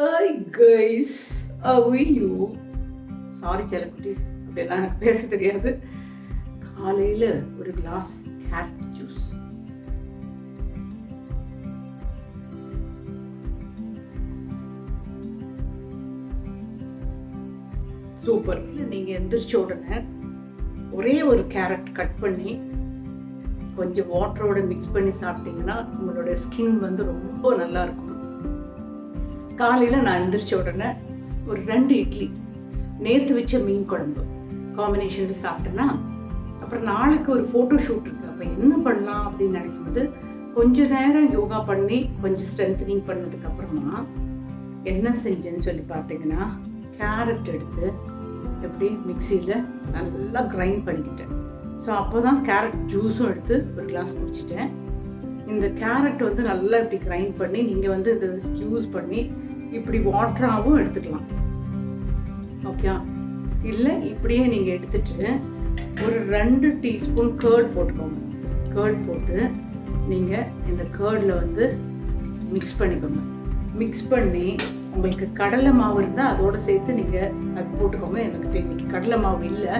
Hi guys, how are you? Sorry செல்லக்குட்டீஸ், அப்படியெல்லாம் எனக்கு பேச தெரியாது. காலையில் ஒரு கிளாஸ் கேரட் ஜூஸ். சூப்பர். நீங்கள் எந்திரிச்ச உடனே ஒரே ஒரு கேரட் கட் பண்ணி கொஞ்சம் வாட்டரோட மிக்ஸ் பண்ணி சாப்பிட்டீங்கன்னா உங்களோட ஸ்கின் வந்து ரொம்ப நல்லா இருக்கும். காலையில் நான் எந்திரிச்ச உடனே ஒரு 2 இட்லி, நேற்று வச்ச மீன் குழம்பு காம்பினேஷனில் சாப்பிட்டேன்னா, அப்புறம் நாளைக்கு ஒரு ஃபோட்டோ ஷூட் இருக்குது. அப்போ என்ன பண்ணலாம் அப்படின்னு நினைக்கும்போது கொஞ்ச நேரம் யோகா பண்ணி கொஞ்சம் ஸ்ட்ரென்தனிங் பண்ணதுக்கப்புறமா என்ன செஞ்சேன்னு சொல்லி பார்த்தீங்கன்னா, கேரட் எடுத்து எப்படி மிக்சியில் நல்லா கிரைண்ட் பண்ணிக்கிட்டேன். ஸோ அப்போ தான் கேரட் ஜூஸும் எடுத்து ஒரு கிளாஸ் குடிச்சிட்டேன். இந்த கேரட் வந்து நல்லா இப்படி கிரைண்ட் பண்ணி நீங்கள் வந்து இதை யூஸ் பண்ணி இப்படி வாட்டராகவும் எடுத்துக்கலாம். ஓகே, இல்லை இப்படியே நீங்கள் எடுத்துட்டு ஒரு 2 டீஸ்பூன் கர்ட் போட்டுக்கோங்க. கர்ட் போட்டு நீங்கள் இந்த கர்டில் வந்து மிக்ஸ் பண்ணிக்கோங்க. மிக்ஸ் பண்ணி உங்களுக்கு கடலை மாவு இருந்தால் அதோடு சேர்த்து நீங்கள் அது போட்டுக்கோங்க. எனக்கு இன்னைக்கு கடலை மாவு இல்லை,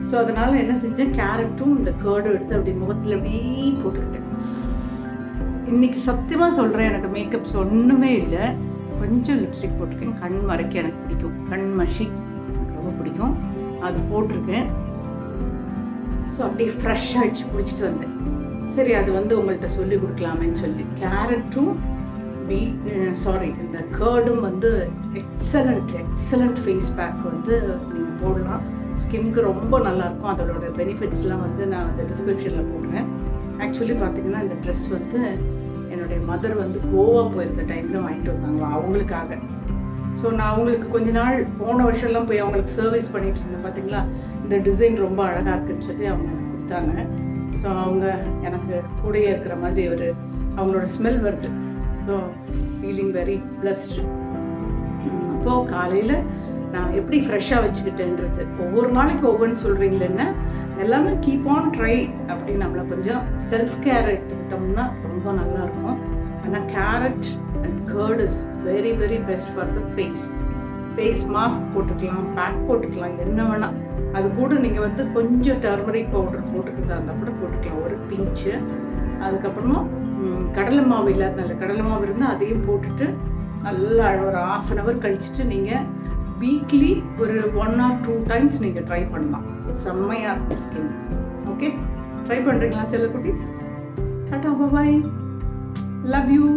ஸோ அதனால் என்ன செஞ்சேன், கேரட்டும் இந்த கர்டும் எடுத்து அப்படி முகத்தில் அப்படியே போட்டுக்கிட்டேன். இன்றைக்கி சத்தியமாக சொல்கிறேன், எனக்கு மேக்கப்ஸ் ஒன்றுமே இல்லை, கொஞ்சம் லிப்ஸ்டிக் போட்டிருக்கேன். கண் மறைக்க எனக்கு பிடிக்கும், கண் மஷி எனக்கு ரொம்ப பிடிக்கும், அது போட்டிருக்கேன். ஸோ அப்படியே ஃப்ரெஷ் ஆகிடுச்சு, குடிச்சிட்டு வந்தேன். சரி, அது வந்து உங்கள்கிட்ட சொல்லி கொடுக்கலாமேன்னு சொல்லி கேரட்டும் இந்த கர்டும் வந்து எக்ஸலண்ட் ஃபேஸ் பேக் வந்து நீங்கள் போடலாம். ஸ்கின்க்கு ரொம்ப நல்லாயிருக்கும். அதோட பெனிஃபிட்ஸ்லாம் வந்து நான் அந்த டிஸ்கிரிப்ஷனில் போடுறேன். ஆக்சுவலி பார்த்தீங்கன்னா இந்த ட்ரெஸ் வந்து என்னுடைய மதர் வந்து கோவா போயிருந்த டைமில் வாங்கிட்டு வந்தாங்க அவங்களுக்காக. ஸோ நான் அவங்களுக்கு கொஞ்ச நாள் போன வருஷம்லாம் போய் அவங்களுக்கு சர்வீஸ் பண்ணிகிட்டு இருந்தேன். பார்த்தீங்களா, இந்த டிசைன் ரொம்ப அழகாக இருக்குதுன்னு சொல்லி அவங்க கொடுத்தாங்க. ஸோ அவங்க எனக்கு கூடயே இருக்கிற மாதிரி ஒரு அவங்களோட ஸ்மெல் வருது. So feeling very blessed. அப்போது காலையில் நான் எப்படி ஃப்ரெஷ்ஷாக வச்சுக்கிட்டேன்றது, ஒவ்வொரு நாளைக்கு ஒவ்வொன்று சொல்கிறீங்களேன்னா எல்லாமே கீப் ஆன் ட்ரை அப்படின்னு நம்மளை கொஞ்சம் செல்ஃப் கேர் எடுத்துக்கிட்டோம்னா ரொம்ப நல்லாயிருக்கும். ஆனால் carrot and curd is very very best for the face mask போட்டுக்கலாம், பேக் போட்டுக்கலாம், என்ன வேணால். அது கூட நீங்கள் வந்து கொஞ்சம் டர்மரிக் பவுடர் போட்டுக்கிறதா இருந்தால் கூட போட்டுக்கலாம், ஒரு பிஞ்சு. அதுக்கப்புறமா கடலை மாவு இல்லாதனால கடலை மாவு இருந்தால் அதையும் போட்டுட்டு நல்லா ஒரு 1/2 hour கழிச்சிட்டு நீங்கள் வீக்லி ஒரு 1 or 2 times நீங்கள் ட்ரை பண்ணலாம். செம்மையாக இருக்கும் ஸ்கின். ஓகே, ட்ரை பண்ணுறீங்களா செல்ல குட்டீஸ்? டாடா, பாய், லவ் யூ.